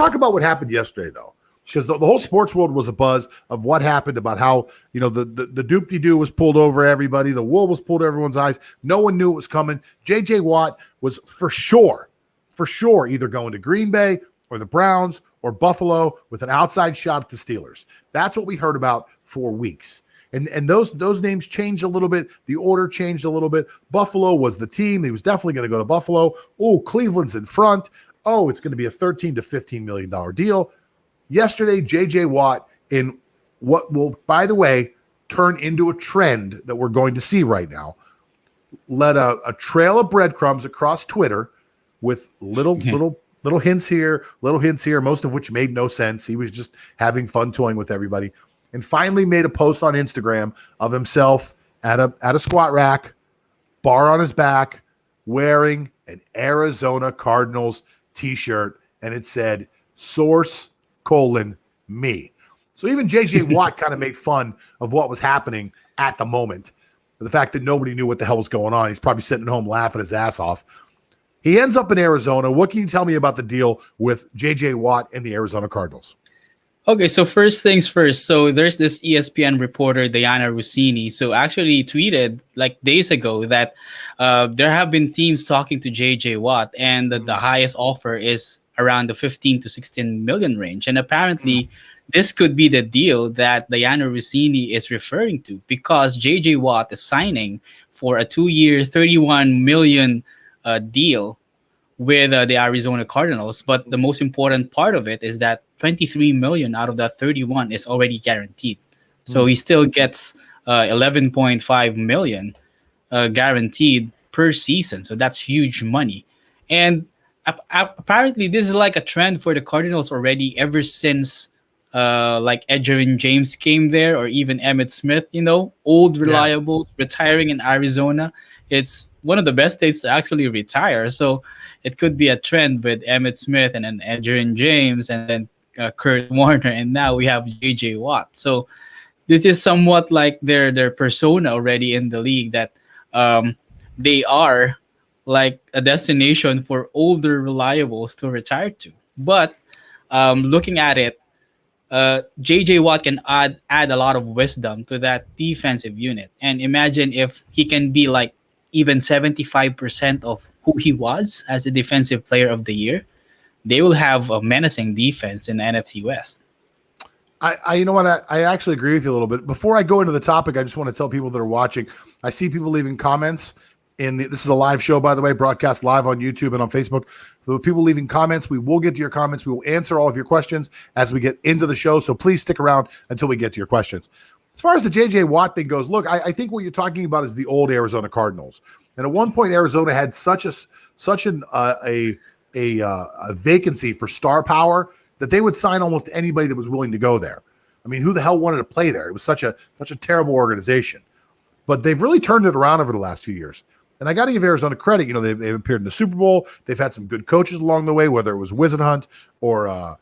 talk about what happened yesterday, though, because the whole sports world was a buzz of what happened, about how, the doop-de-doo was pulled over everybody. The wool was pulled over everyone's eyes. No one knew it was coming. J.J. Watt was for sure, either going to Green Bay or the Browns or Buffalo with an outside shot at the Steelers. That's what we heard about for weeks. And those names changed a little bit. The order changed a little bit. Buffalo was the team. He was definitely going to go to Buffalo. Oh, Cleveland's in front. Oh, it's going to be a $13 to $15 million deal. Yesterday, J.J. Watt, in what will, by the way, turn into a trend that we're going to see right now, led a trail of breadcrumbs across Twitter with little hints here, most of which made no sense. He was just having fun toying with everybody. And finally made a post on Instagram of himself at a squat rack, bar on his back, wearing an Arizona Cardinals t-shirt, and it said, source, me. So even J.J. Watt kind of made fun of what was happening at the moment. The fact that nobody knew what the hell was going on. He's probably sitting at home laughing his ass off. He ends up in Arizona. What can you tell me about the deal with J.J. Watt and the Arizona Cardinals? Okay, so first things first. So there's this ESPN reporter, Diana Rossini, so actually tweeted like days ago that there have been teams talking to J.J. Watt, and the highest offer is around the 15 to 16 million range. And apparently this could be the deal that Diana Rossini is referring to, because J.J. Watt is signing for a 2-year, $31 million deal with the Arizona Cardinals. But the most important part of it is that 23 million out of that 31 is already guaranteed. So he still gets 11.5 million guaranteed per season. So that's huge money. And apparently this is like a trend for the Cardinals already ever since like Edgerrin James came there, or even Emmitt Smith, old reliables retiring in Arizona. It's one of the best states to actually retire. So it could be a trend with Emmitt Smith and then Edgerrin James and then Kurt Warner, and now we have J.J. Watt. So this is somewhat like their persona already in the league, that they are like a destination for older reliables to retire to. But looking at it, J.J. Watt can add a lot of wisdom to that defensive unit. And imagine if he can be like even 75% of who he was as a defensive player of the year. They will have a menacing defense in the NFC West. You know what? I actually agree with you a little bit. Before I go into the topic, I just want to tell people that are watching, I see people leaving comments. This is a live show, by the way, broadcast live on YouTube and on Facebook. For the people leaving comments, we will get to your comments. We will answer all of your questions as we get into the show. So please stick around until we get to your questions. As far as the J.J. Watt thing goes, look, I think what you're talking about is the old Arizona Cardinals. And at one point, Arizona had such a vacancy for star power that they would sign almost anybody that was willing to go there. I mean, who the hell wanted to play there? It was such a terrible organization. But they've really turned it around over the last few years. And I got to give Arizona credit. They've appeared in the Super Bowl. They've had some good coaches along the way, whether it was Wisenhunt or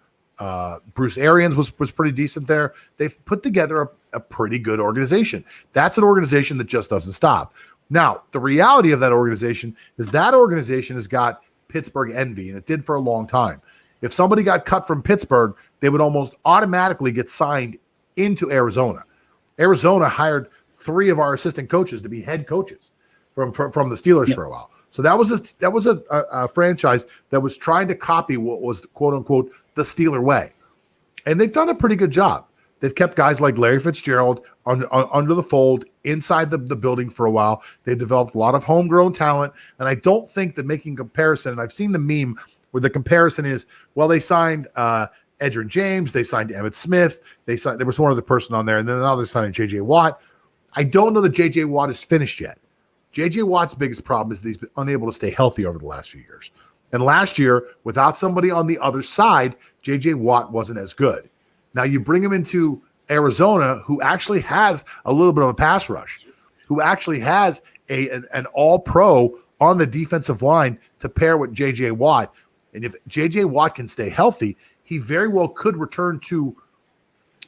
Bruce Arians was pretty decent there. They've put together a pretty good organization. That's an organization that just doesn't stop. Now, the reality of that organization has got Pittsburgh envy, and it did for a long time. If somebody got cut from Pittsburgh, they would almost automatically get signed into Arizona. Arizona hired 3 of our assistant coaches to be head coaches from the Steelers for a while. So that was a franchise that was trying to copy what was quote unquote the Steeler way, and they've done a pretty good job. They've kept guys like Larry Fitzgerald under the fold inside the building for a while. They've developed a lot of homegrown talent, and I don't think that making comparison, and I've seen the meme where the comparison is, well, they signed Edgerrin James, they signed Emmitt Smith, there was one other person on there, and then now they're signing J.J. Watt. I don't know that J.J. Watt is finished yet. J.J. Watt's biggest problem is that he's been unable to stay healthy over the last few years. And last year, without somebody on the other side, J.J. Watt wasn't as good. Now you bring him into Arizona, who actually has a little bit of a pass rush, who actually has an all-pro on the defensive line to pair with J.J. Watt. And if J.J. Watt can stay healthy, he very well could return to,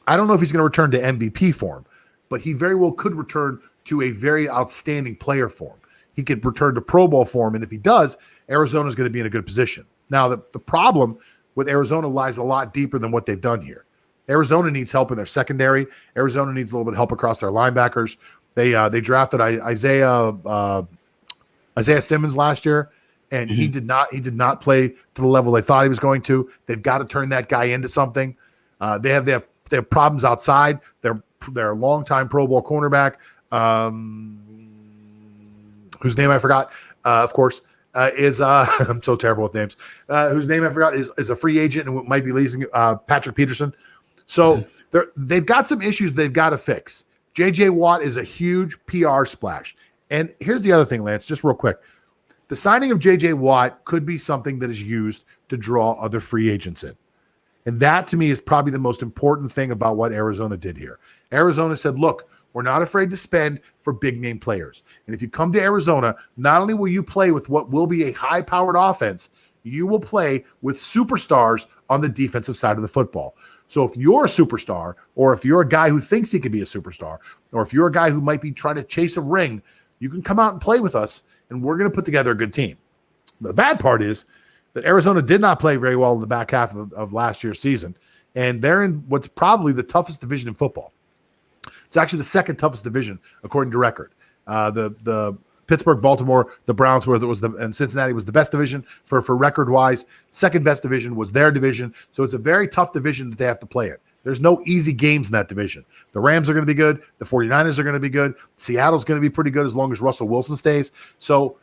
I don't know if he's going to return to MVP form, but he very well could return to a very outstanding player form. He could return to Pro Bowl form, and if he does, Arizona's going to be in a good position. Now, the problem with Arizona lies a lot deeper than what they've done here. Arizona needs help in their secondary. Arizona needs a little bit of help across their linebackers. They drafted Isaiah Simmons last year, and he did not play to the level they thought he was going to. They've got to turn that guy into something. They have problems outside. Their longtime Pro Bowl cornerback, whose name I forgot, of course, is I'm so terrible with names. Whose name I forgot is a free agent and might be leasing Patrick Peterson. So they've got some issues they've got to fix. J.J. Watt is a huge PR splash. And here's the other thing, Lance, just real quick. The signing of J.J. Watt could be something that is used to draw other free agents in. And that, to me, is probably the most important thing about what Arizona did here. Arizona said, look, we're not afraid to spend for big-name players. And if you come to Arizona, not only will you play with what will be a high-powered offense, you will play with superstars on the defensive side of the football. So if you're a superstar, or if you're a guy who thinks he can be a superstar, or if you're a guy who might be trying to chase a ring, you can come out and play with us, and we're going to put together a good team. The bad part is that Arizona did not play very well in the back half of last year's season, and they're in what's probably the toughest division in football. It's actually the second toughest division according to record. The Pittsburgh, Baltimore, the Browns and Cincinnati was the best division for record wise. Second best division was their division. So it's a very tough division that they have to play in. There's no easy games in that division. The Rams are going to be good. The 49ers are going to be good. Seattle's going to be pretty good as long as Russell Wilson stays. So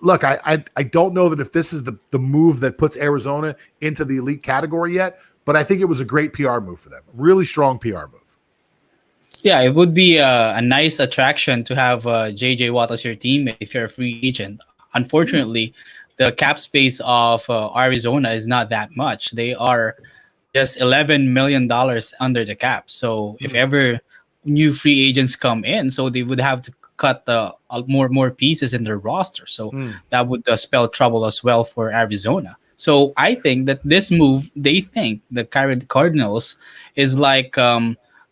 look, I don't know that if this is the move that puts Arizona into the elite category yet, but I think it was a great PR move for them. Really strong PR move. Yeah, it would be a nice attraction to have J.J. Watt as your teammate if you're a free agent. Unfortunately, the cap space of Arizona is not that much. They are just $11 million under the cap. So if ever new free agents come in, so they would have to cut the more pieces in their roster. So that would spell trouble as well for Arizona. So I think that this move, they think the Cardinals is like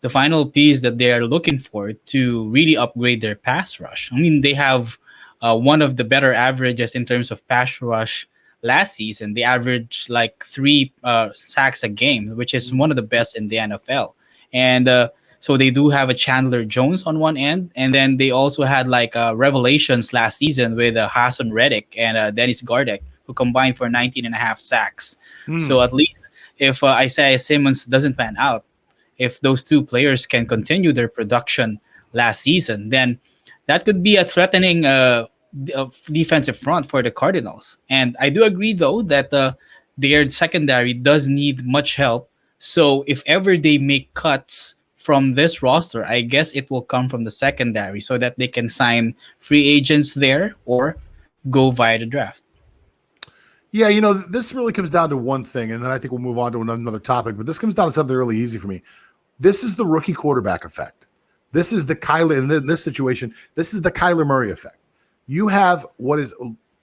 the final piece that they are looking for to really upgrade their pass rush. I mean, they have one of the better averages in terms of pass rush last season. They averaged like 3 sacks a game, which is one of the best in the NFL. And so they do have a Chandler Jones on one end, and then they also had like revelations last season with Hassan Reddick and Dennis Gardeck, who combined for 19.5 sacks. So at least if Isaiah Simmons doesn't pan out, if those two players can continue their production last season, then that could be a threatening defensive front for the Cardinals. And I do agree, though, that their secondary does need much help. So if ever they make cuts from this roster, I guess it will come from the secondary so that they can sign free agents there or go via the draft. Yeah, this really comes down to one thing, and then I think we'll move on to another topic, but this comes down to something really easy for me. This is the rookie quarterback effect. This is the Kyler, in this situation, this is the Kyler Murray effect. You have what is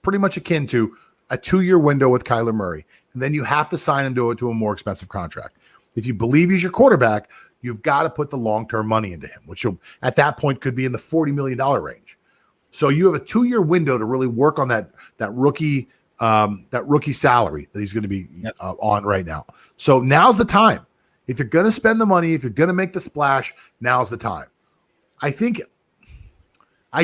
pretty much akin to a 2-year window with Kyler Murray, and then you have to sign him to a more expensive contract. If you believe he's your quarterback, you've got to put the long-term money into him, which at that point could be in the $40 million range. So you have a 2-year window to really work on that rookie salary that he's going to be on right now. So now's the time. If you're going to spend the money, if you're going to make the splash, now's the time. I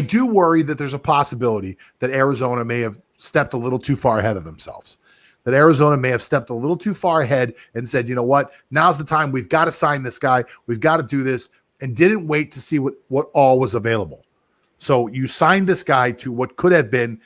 do worry that there's a possibility that Arizona may have stepped a little too far ahead of themselves. That Arizona may have stepped a little too far ahead and said, you know what, now's the time. We've got to sign this guy. We've got to do this, and didn't wait to see what all was available. So you signed this guy to what could have been,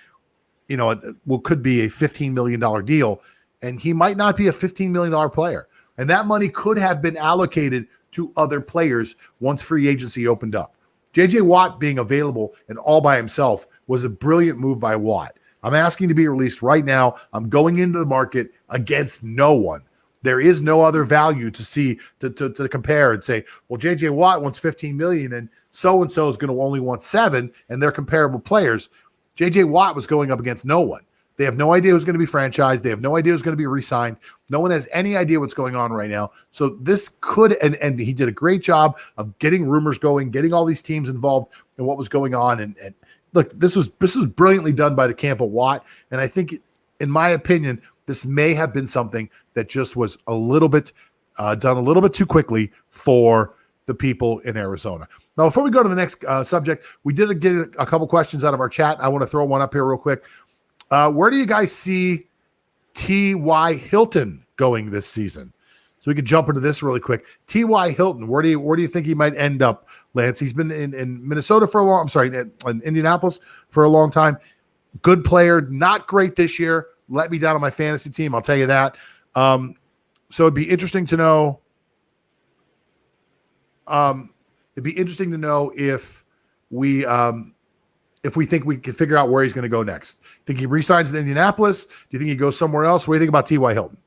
what could be a $15 million deal, and he might not be a $15 million player. And that money could have been allocated to other players once free agency opened up. J.J. Watt being available and all by himself was a brilliant move by Watt. I'm asking to be released right now. I'm going into the market against no one. There is no other value to see to compare and say, well, J.J. Watt wants $15 million and so-and-so is going to only want $7 million, and they're comparable players. J.J. Watt was going up against no one. They have no idea who's going to be franchised. They have no idea who's going to be re-signed. No one has any idea what's going on right now. So this could, and he did a great job of getting rumors going, getting all these teams involved in what was going on. And look, this was brilliantly done by the camp of Watt. And I think, in my opinion, this may have been something that just was a little bit done a little bit too quickly for the people in Arizona. Now, before we go to the next subject, we did get a couple questions out of our chat. I want to throw one up here real quick. Where do you guys see T.Y. Hilton going this season? So we could jump into this really quick. T.Y. Hilton, where do you think he might end up, Lance? He's been in Minnesota for a long. I'm sorry, in Indianapolis for a long time. Good player, not great this year. Let me down on my fantasy team. I'll tell you that. So it'd be interesting to know. It'd be interesting to know if we think we can figure out where he's going to go next. Think he resigns in Indianapolis? Do you think he goes somewhere else? What do you think about T.Y. Hilton?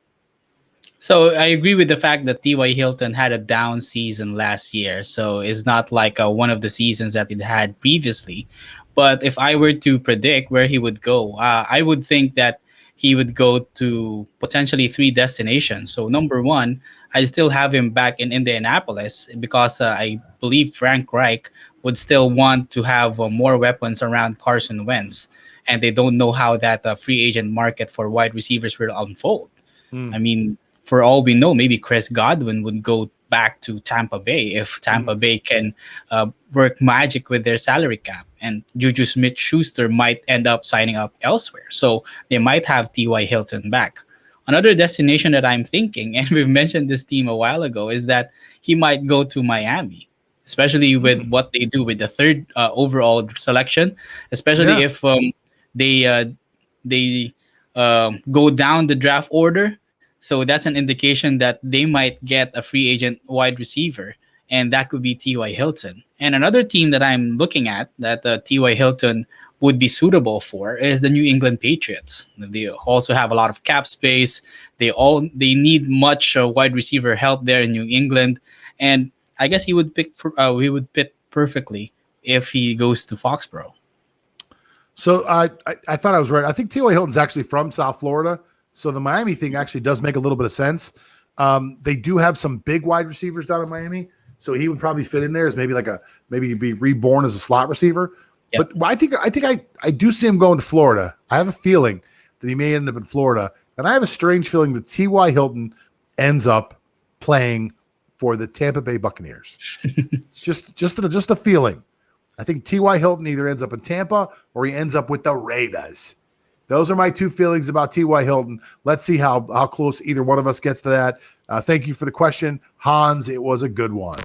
So I agree with the fact that T.Y. Hilton had a down season last year. So it's not like one of the seasons that it had previously. But if I were to predict where he would go, I would think that he would go to potentially 3 destinations. So number one, I still have him back in Indianapolis because I believe Frank Reich would still want to have more weapons around Carson Wentz. And they don't know how that free agent market for wide receivers will unfold. I mean, for all we know, maybe Chris Godwin would go back to Tampa Bay if Tampa Bay can work magic with their salary cap. And Juju Smith-Schuster might end up signing up elsewhere. So they might have T.Y. Hilton back. Another destination that I'm thinking, and we've mentioned this team a while ago, is that he might go to Miami, especially with what they do with the third overall selection, especially if they go down the draft order. So that's an indication that they might get a free agent wide receiver, and that could be T.Y. Hilton. And another team that I'm looking at that T.Y. Hilton would be suitable for is the New England Patriots. They also have a lot of cap space. They need much wide receiver help there in New England, and I guess he would fit perfectly if he goes to Foxborough. So I thought I was right. I think T.Y. Hilton's actually from South Florida. So the Miami thing actually does make a little bit of sense. They do have some big wide receivers down in Miami, so he would probably fit in there as maybe he'd be reborn as a slot receiver. Yep. But I think I do see him going to Florida. I have a feeling that he may end up in Florida, and I have a strange feeling that T.Y. Hilton ends up playing for the Tampa Bay Buccaneers. It's just a feeling. I think T.Y. Hilton either ends up in Tampa or he ends up with the Raiders. Those are my 2 feelings about T.Y. Hilton. Let's see how close either one of us gets to that. Thank you for the question, Hans. It was a good one.